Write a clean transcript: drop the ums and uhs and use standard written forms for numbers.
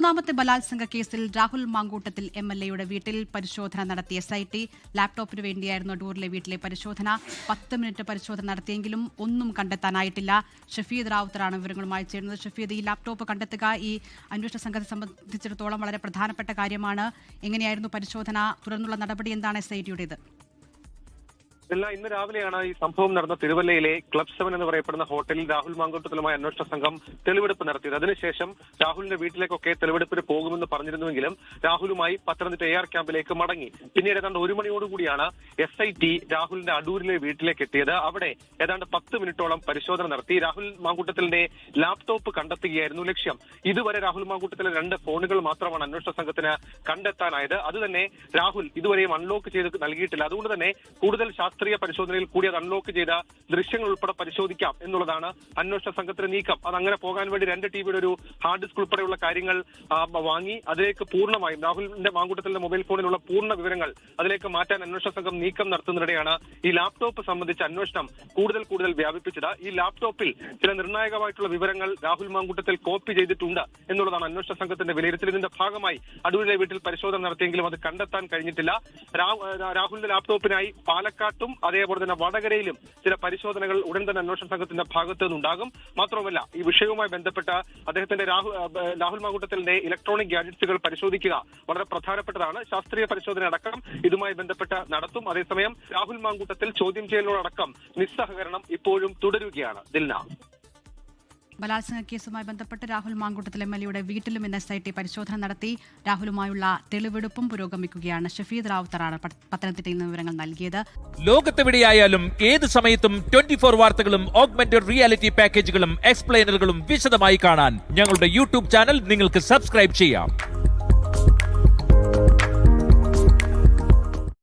മൂന്നാമത്തെ ബലാത്സംഗ കേസിൽ രാഹുൽ മാങ്കൂട്ടത്തിൽ MLAയുടെ വീട്ടിൽ പരിശോധന നടത്തിയ SIT ലാപ്ടോപ്പിന് വേണ്ടിയായിരുന്നു അടൂരിലെ വീട്ടിലെ പരിശോധന. 10 മിനിറ്റ് പരിശോധന നടത്തിയെങ്കിലും ഒന്നും കണ്ടെത്താനായിട്ടില്ല. ഷഫീദ് റാവുത്തറാണ് വിവരങ്ങളുമായി ചേരുന്നത്. ഷഫീദ്, ഈ ലാപ്ടോപ്പ് കണ്ടെത്തുക ഈ അന്വേഷണ സംഘത്തെ സംബന്ധിച്ചിടത്തോളം വളരെ പ്രധാനപ്പെട്ട കാര്യമാണ്. എങ്ങനെയായിരുന്നു പരിശോധന? തുടർന്നുള്ള നടപടി എന്താണ് SITയുടേത്? ഇന്ന് രാവിലെയാണ് ഈ സംഭവം നടന്ന തിരുവല്ലയിലെ ക്ലബ് 7 എന്ന് പറയപ്പെടുന്ന ഹോട്ടലിൽ രാഹുൽ മാങ്കൂട്ടത്തിലുമായി അന്വേഷണ സംഘം തെളിവെടുപ്പ് നടത്തിയത്. അതിനുശേഷം രാഹുലിന്റെ വീട്ടിലേക്കൊക്കെ തെളിവെടുപ്പിന് പോകുമെന്ന് പറഞ്ഞിരുന്നുവെങ്കിലും രാഹുലുമായി പത്തനംതിട്ട AR ക്യാമ്പിലേക്ക് മടങ്ങി. പിന്നീട് ഏതാണ്ട് 1 മണിയോടുകൂടിയാണ് SIT രാഹുലിന്റെ അടൂരിലെ വീട്ടിലേക്ക് എത്തിയത്. അവിടെ ഏതാണ്ട് 10 മിനിറ്റോളം പരിശോധന നടത്തി. രാഹുൽ മാങ്കൂട്ടത്തിന്റെ ലാപ്ടോപ്പ് കണ്ടെത്തുകയായിരുന്നു ലക്ഷ്യം. ഇതുവരെ രാഹുൽ മാങ്കൂട്ടത്തിലെ 2 ഫോണുകൾ മാത്രമാണ് അന്വേഷണ സംഘത്തിന് കണ്ടെത്താനായത്. അതുതന്നെ രാഹുൽ ഇതുവരെയും അൺലോക്ക് ചെയ്ത് നൽകിയിട്ടില്ല. അതുകൊണ്ട് തന്നെ കൂടുതൽ ശാസ്ത്രീയ പരിശോധനയിൽ കൂടി അത് അൺലോക്ക് ചെയ്ത ദൃശ്യങ്ങൾ ഉൾപ്പെടെ പരിശോധിക്കാം എന്നുള്ളതാണ് അന്വേഷണ സംഘത്തിന്റെ നീക്കം. അത് അങ്ങനെ പോകാൻ വേണ്ടി 2 TBയുടെ ഒരു ഹാർഡ് ഡിസ്ക് ഉൾപ്പെടെയുള്ള കാര്യങ്ങൾ വാങ്ങി അതിലേക്ക് പൂർണ്ണമായും രാഹുലിന്റെ മാങ്കൂട്ടത്തിന്റെ മൊബൈൽ ഫോണിലുള്ള പൂർണ്ണ വിവരങ്ങൾ അതിലേക്ക് മാറ്റാൻ അന്വേഷണ സംഘം നീക്കം നടത്തുന്നതിനിടെയാണ് ഈ ലാപ്ടോപ്പ് സംബന്ധിച്ച അന്വേഷണം കൂടുതൽ വ്യാപിപ്പിച്ചത്. ഈ ലാപ്ടോപ്പിൽ ചില നിർണായകമായിട്ടുള്ള വിവരങ്ങൾ രാഹുൽ മാങ്കൂട്ടത്തിൽ കോപ്പി ചെയ്തിട്ടുണ്ട് എന്നുള്ളതാണ് അന്വേഷണ സംഘത്തിന്റെ വിലയിരുത്തൽ. ഇതിന്റെ ഭാഗമായി അടൂരിലെ വീട്ടിൽ പരിശോധന നടത്തിയെങ്കിലും അത് കണ്ടെത്താൻ കഴിഞ്ഞിട്ടില്ല. രാഹുലിന്റെ ലാപ്ടോപ്പിനായി പാലക്കാട്ടും അതേപോലെ തന്നെ വടകരയിലും ചില പരിശോധനകൾ ഉടൻ തന്നെ അന്വേഷണ സംഘത്തിന്റെ ഭാഗത്തു നിന്നുണ്ടാകും. മാത്രമല്ല ഈ വിഷയവുമായി ബന്ധപ്പെട്ട അദ്ദേഹത്തിന്റെ രാഹുൽ മാങ്കൂട്ടത്തിന്റെ ഇലക്ട്രോണിക് ഗാഡ്ജറ്റ്സുകൾ പരിശോധിക്കുക വളരെ പ്രധാനപ്പെട്ടതാണ്. ശാസ്ത്രീയ പരിശോധന അടക്കം ഇതുമായി ബന്ധപ്പെട്ട് നടത്തും. അതേസമയം രാഹുൽ മാങ്കൂട്ടത്തിൽ ചോദ്യം ചെയ്യലിനോടക്കം നിസ്സഹകരണം ഇപ്പോഴും തുടരുകയാണ്. ദിൽന, ബലാത്സംഗ കേസുമായി ബന്ധപ്പെട്ട് രാഹുൽ മാങ്കൂട്ടത്തിൽ MLAയുടെ വീട്ടിലും ഇന്ന് SIT പരിശോധന നടത്തി. രാഹുലുമായുള്ള തെളിവെടുപ്പും പുരോഗമിക്കുകയാണ്. ഷഫീദ് റാവുത്തറാണ് പത്തനംതിട്ടയിൽ നിന്ന് വിവരങ്ങൾ നൽകിയത്. ലോകത്തെവിടെയായാലും ഏത് സമയത്തും 24 വാർത്തകളും ഓഗ്മെന്റഡ് റിയാലിറ്റി പാക്കേജുകളും എക്സ്പ്ലെയിനറുകളും വിശദമായി കാണാൻ ഞങ്ങളുടെ YouTube ചാനൽ നിങ്ങൾക്ക് സബ്സ്ക്രൈബ് ചെയ്യാം.